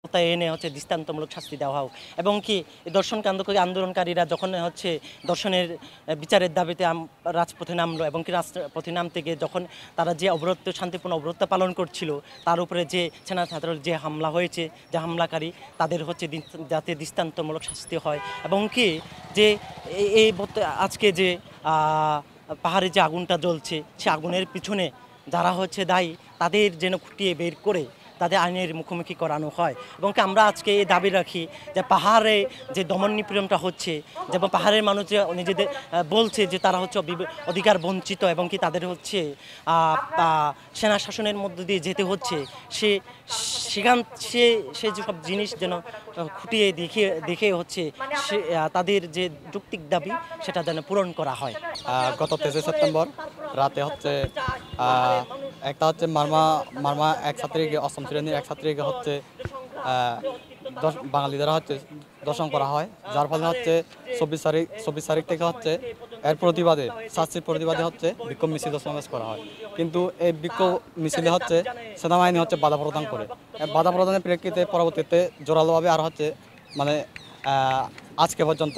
এনে হচ্ছে দৃষ্টান্তমূলক শাস্তি দেওয়া হোক এবং কি দর্শন আন্দোলনকারীরা যখন হচ্ছে দর্শনের বিচারের দাবিতে রাজপথে নামলো এবং কি রাজপথে নামতে গিয়ে যখন তারা যে শান্তিপূর্ণ অবরোধ পালন করছিল তার উপরে যে সেনা ছাত্রের যে হামলা হয়েছে, যে হামলাকারী তাদের হচ্ছে যাতে দৃষ্টান্তমূলক শাস্তি হয় এবং কি যে এই আজকে যে পাহাড়ে যে আগুনটা জ্বলছে সে আগুনের পিছনে যারা হচ্ছে দায়ী তাদের যেন খুঁটিয়ে বের করে তাদের আইনের মুখোমুখি করানো হয় এবং আমরা আজকে এই দাবি রাখি যে পাহাড়ে যে দমন নিপীড়নটা হচ্ছে যেমন পাহাড়ের মানুষ যে নিজেদের বলছে যে তারা হচ্ছে অধিকার বঞ্চিত এবং কি তাদের হচ্ছে সেনা শাসনের মধ্য দিয়ে যেতে হচ্ছে সে যেসব জিনিস যেন খুঁটিয়ে দেখে হচ্ছে তাদের যে যৌক্তিক দাবি সেটা যেন পূরণ করা হয়। গত 23 সেপ্টেম্বর রাতে হচ্ছে একটা হচ্ছে মারমা এক ছাত্রীকে অষ্টম শ্রেণীর এক ছাত্রীকে হচ্ছে বাঙালিরা হচ্ছে দর্শন করা হয়, যার ফলে হচ্ছে 24 তারিখ থেকে হচ্ছে এর প্রতিবাদে শাস্তির প্রতিবাদে হচ্ছে বিক্ষোভ মিছিল সমাবেশ করা হয়। কিন্তু এই বিক্ষোভ মিছিলে হচ্ছে সেনাবাহিনী হচ্ছে বাধা প্রদান করে। বাধা প্রদানের প্রেক্ষিতে পরবর্তীতে জোরালোভাবে আর হচ্ছে মানে আজকে পর্যন্ত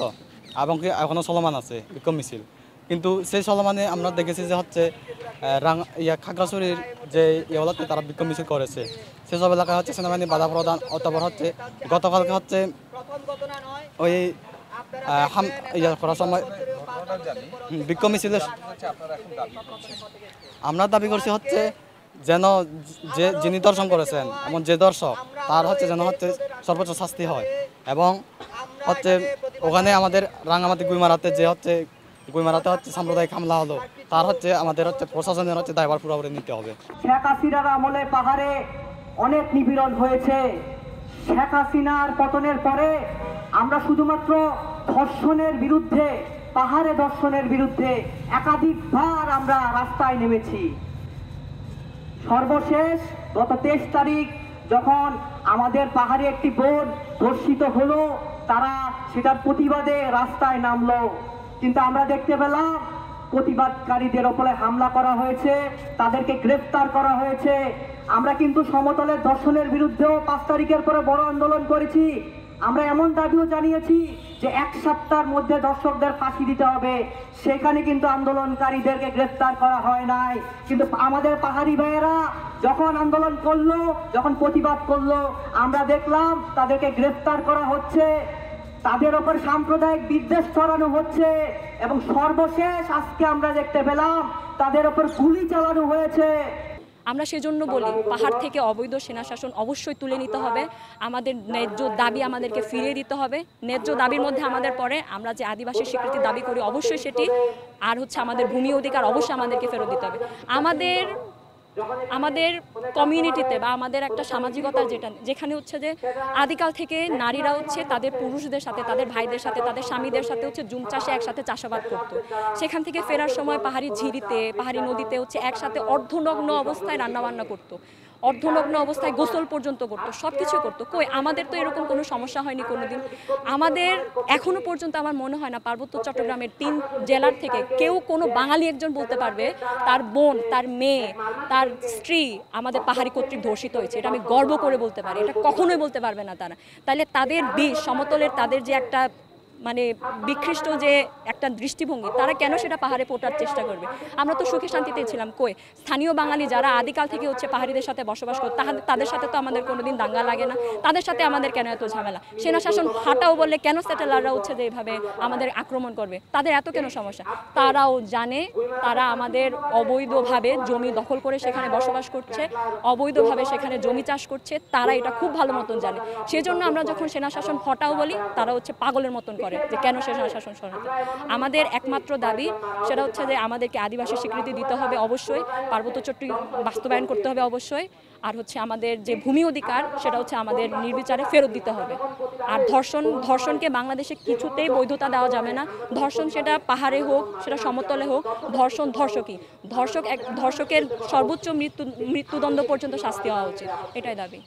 এবং কি এখনও চলমান আছে বিক্ষোভ মিছিল। কিন্তু সেই চলমানে আমরা দেখেছি যে হচ্ছে খাগড়াছড়ির যে ইয়েগুলোতে তারা বিক্ষোভ মিছিল করেছে সেসব এলাকায় হচ্ছে সেনাবাহিনী বাধা প্রদান অতঃপর হচ্ছে গতকালকে হচ্ছে ওই করার সময় বিক্ষোভ মিছিলে আমরা দাবি করছি হচ্ছে যেন যিনি দর্শন করেছেন এবং যে দর্শক তার হচ্ছে যেন হচ্ছে সর্বোচ্চ শাস্তি হয় এবং হচ্ছে ওখানে আমাদের রাঙামাটি গুইমারাতে যে হচ্ছে গুইমারাতে হচ্ছে সাম্প্রদায়িক হামলা হলো তার হচ্ছে আমাদের হচ্ছে প্রশাসনের হচ্ছে দায়ভার পুরোপুরি নিতে হবে। শেখ হাসিনার আমলে পাহাড়ে অনেক নিপীড়ন হয়েছে। শেখ হাসিনার পতনের পরে আমরা শুধুমাত্র ধর্ষণের বিরুদ্ধে, পাহাড়ে ধর্ষণের বিরুদ্ধে একাধিকবার আমরা রাস্তায় নেমেছি। সর্বশেষ গত 23 তারিখ যখন আমাদের পাহাড়ে একটি বোন ধর্ষিত হলো, তারা সেটার প্রতিবাদে রাস্তায় নামলো, কিন্তু আমরা দেখতে পেলাম প্রতিবাদকারীদের ওপরে হামলা করা হয়েছে, তাদেরকে গ্রেফতার করা হয়েছে। আমরা কিন্তু সমতলের ধর্ষণের বিরুদ্ধেও 5 তারিখের পরে বড় আন্দোলন করেছি। আমরা এমন দাবিও জানিয়েছি যে 1 সপ্তাহের মধ্যে দর্শকদের ফাঁসি দিতে হবে। সেখানে কিন্তু আন্দোলনকারীদেরকে গ্রেফতার করা হয় নাই। কিন্তু আমাদের পাহাড়ি ভাইয়েরা যখন আন্দোলন করলো, যখন প্রতিবাদ করলো, আমরা দেখলাম তাদেরকে গ্রেফতার করা হচ্ছে, তাদের ওপর সাম্প্রদায়িক বিদ্বেষ ছড়ানো হচ্ছে এবং সর্বশেষ আজকে আমরা দেখতে পেলাম তাদের ওপর গুলি চালানো হয়েছে। আমরা সেজন্য বলি পাহাড় থেকে অবৈধ সেনা শাসন অবশ্যই তুলে নিতে হবে। আমাদের ন্যায্য দাবি আমাদেরকে ফিরিয়ে দিতে হবে। ন্যায্য দাবির মধ্যে আমাদের পরে আমরা যে আদিবাসী স্বীকৃতি দাবি করি অবশ্যই সেটি, আর হচ্ছে আমাদের ভূমি অধিকার অবশ্যই আমাদেরকে ফেরত দিতে হবে। আমাদের কমিউনিটিতে বা আমাদের একটা সামাজিকতা যেখানে হচ্ছে যে আদিকাল থেকে নারীরা হচ্ছে তাদের পুরুষদের সাথে, তাদের ভাইদের সাথে, তাদের স্বামীদের সাথে হচ্ছে জুম চাষে একসাথে চাষাবাদ করতো। সেখান থেকে ফেরার সময় পাহাড়ি ঝিরিতে, পাহাড়ি নদীতে হচ্ছে একসাথে অর্ধনগ্ন অবস্থায় রান্নাবান্না করতো, অর্ধনগ্ন অবস্থায় গোসল পর্যন্ত করতো, সব কিছু করতো। কই আমাদের তো এরকম কোনো সমস্যা হয়নি কোনোদিন। আমাদের এখনো পর্যন্ত আমার মনে হয় না পার্বত্য চট্টগ্রামের 3 জেলার থেকে কেউ কোনো বাঙালি একজন বলতে পারবে তার বোন, তার মেয়ে, তার স্ত্রী আমাদের পাহাড়ি কর্তৃক ধর্ষিত হয়েছে। এটা আমি গর্ব করে বলতে পারি, এটা কখনোই বলতে পারবে না তারা। তাহলে তাদের সমতলের তাদের যে একটা মানে বিকৃষ্ট যে একটা দৃষ্টিভঙ্গি, তারা কেন সেটা পাহাড়ে পোটার চেষ্টা করবে? আমরা তো সুখে শান্তিতেই ছিলাম। কই স্থানীয় বাঙালি যারা আদিকাল থেকে হচ্ছে পাহাড়িদের সাথে বসবাস করে, তাদের সাথে তো আমাদের কোনোদিন দাঙ্গা লাগে না। তাদের সাথে আমাদের কেন এত ঝামেলা? সেনা শাসন হাঁটাও বললে কেন সেটেলাররা হচ্ছে যে এভাবে আমাদের আক্রমণ করবে? তাদের এত কেন সমস্যা? তারাও জানে তারা আমাদের অবৈধভাবে জমি দখল করে সেখানে বসবাস করছে, অবৈধভাবে সেখানে জমি চাষ করছে, তারা এটা খুব ভালো মতন জানে। সেজন্য আমরা যখন সেনা শাসন হটাও বলি তারা হচ্ছে পাগলের মতন করে যে কেন সেনা শাসন সরাতে। আমাদের একমাত্র দাবি সেটা হচ্ছে যে আমাদেরকে আদিবাসী স্বীকৃতি দিতে হবে অবশ্যই, পার্বত্য চুক্তি বাস্তবায়ন করতে হবে অবশ্যই, আর হচ্ছে আমাদের যে ভূমি অধিকার সেটা হচ্ছে আমাদের নির্বিচারে ফেরত দিতে হবে। আর ধর্ষণকে বাংলাদেশে কিছুতেই বৈধতা দেওয়া যাবে না। ধর্ষণ সেটা পাহাড়ে হোক, সেটা সমতলে হোক, ধর্ষকের সর্বোচ্চ মৃত্যুদণ্ড পর্যন্ত শাস্তি হওয়া উচিত, এটাই দাবি।